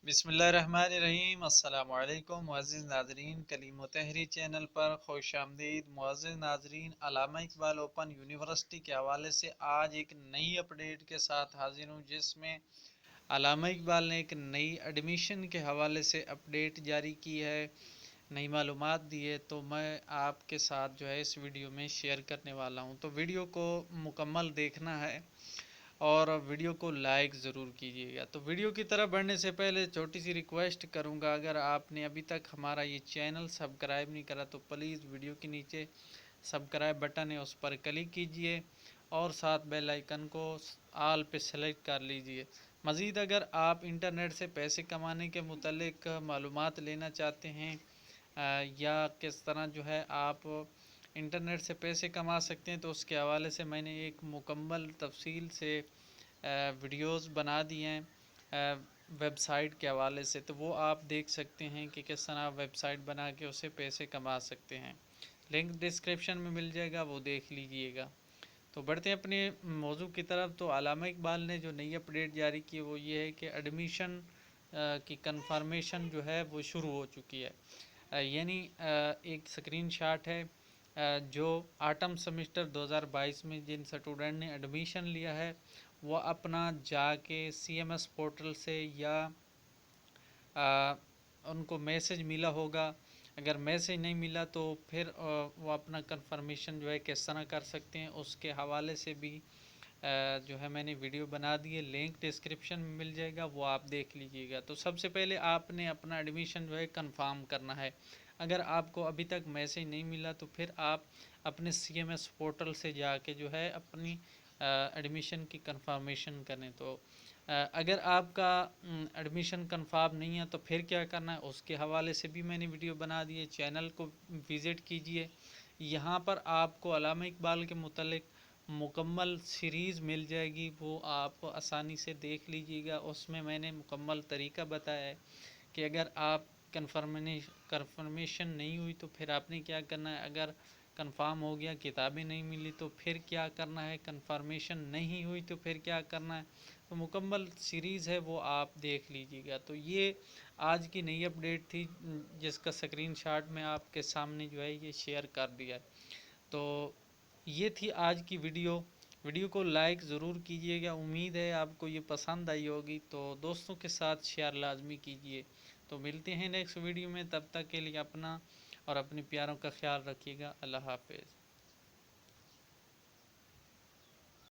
بسم اللہ الرحمن الرحیم۔ السلام علیکم معزز ناظرین، کلیم و تحریر چینل پر خوش آمدید۔ معزز ناظرین، علامہ اقبال اوپن یونیورسٹی کے حوالے سے آج ایک نئی اپڈیٹ کے ساتھ حاضر ہوں، جس میں علامہ اقبال نے ایک نئی ایڈمیشن کے حوالے سے اپڈیٹ جاری کی ہے، نئی معلومات دی ہے، تو میں آپ کے ساتھ جو ہے اس ویڈیو میں شیئر کرنے والا ہوں۔ تو ویڈیو کو مکمل دیکھنا ہے اور ویڈیو کو لائک ضرور کیجیے گا۔ تو ویڈیو کی طرف بڑھنے سے پہلے چھوٹی سی ریکویسٹ کروں گا، اگر آپ نے ابھی تک ہمارا یہ چینل سبسکرائب نہیں کرا تو پلیز ویڈیو کے نیچے سبسکرائب بٹن ہے، اس پر کلک کیجیے اور ساتھ بیل آئیکن کو آل پہ سلیکٹ کر لیجیے۔ مزید اگر آپ انٹرنیٹ سے پیسے کمانے کے متعلق معلومات لینا چاہتے ہیں یا کس طرح جو ہے آپ انٹرنیٹ سے پیسے کما سکتے ہیں، تو اس کے حوالے سے میں نے ایک مکمل تفصیل سے ویڈیوز بنا دی ہیں ویب سائٹ کے حوالے سے، تو وہ آپ دیکھ سکتے ہیں کہ کس طرح ویب سائٹ بنا کے اسے پیسے کما سکتے ہیں۔ لنک ڈسکرپشن میں مل جائے گا، وہ دیکھ لیجئے گا۔ تو بڑھتے ہیں اپنے موضوع کی طرف۔ تو علامہ اقبال نے جو نئی اپڈیٹ جاری کی وہ یہ ہے کہ ایڈمیشن کی کنفرمیشن جو ہے وہ شروع ہو چکی ہے، یعنی ایک سکرین شاٹ ہے جو آٹم سیمسٹر 2022 میں جن اسٹوڈنٹ نے ایڈمیشن لیا ہے وہ اپنا جا کے سی ایم ایس پورٹل سے یا ان کو میسج ملا ہوگا، اگر میسج نہیں ملا تو پھر وہ اپنا کنفرمیشن جو ہے کس طرح کر سکتے ہیں، اس کے حوالے سے بھی جو ہے میں نے ویڈیو بنا دی ہے، لنک ڈسکرپشن میں مل جائے گا، وہ آپ دیکھ لیجئے گا۔ تو سب سے پہلے آپ نے اپنا ایڈمیشن جو ہے کنفرم کرنا ہے۔ اگر آپ کو ابھی تک میسج نہیں ملا تو پھر آپ اپنے سی ایم ایس پورٹل سے جا کے جو ہے اپنی ایڈمیشن کی کنفرمیشن کریں۔ تو اگر آپ کا ایڈمیشن کنفرم نہیں ہے تو پھر کیا کرنا ہے، اس کے حوالے سے بھی میں نے ویڈیو بنا دی ہے، چینل کو وزٹ کیجئے۔ یہاں پر آپ کو علامہ اقبال کے متعلق مکمل سیریز مل جائے گی، وہ آپ آسانی سے دیکھ لیجئے گا۔ اس میں میں نے مکمل طریقہ بتایا ہے کہ اگر آپ کنفرمیشن نہیں ہوئی تو پھر آپ نے کیا کرنا ہے، اگر کنفرم ہو گیا کتابیں نہیں ملی تو پھر کیا کرنا ہے، کنفرمیشن نہیں ہوئی تو پھر کیا کرنا ہے، تو مکمل سیریز ہے وہ آپ دیکھ لیجئے گا۔ تو یہ آج کی نئی اپڈیٹ تھی جس کا سکرین شاٹ میں آپ کے سامنے جو ہے یہ شیئر کر دیا ہے۔ تو یہ تھی آج کی ویڈیو کو لائک ضرور کیجیے گا، امید ہے آپ کو یہ پسند آئی ہوگی، تو دوستوں کے ساتھ شیئر لازمی کیجیے۔ تو ملتے ہیں نیکسٹ ویڈیو میں، تب تک کے لیے اپنا اور اپنے پیاروں کا خیال رکھیے گا۔ اللہ حافظ۔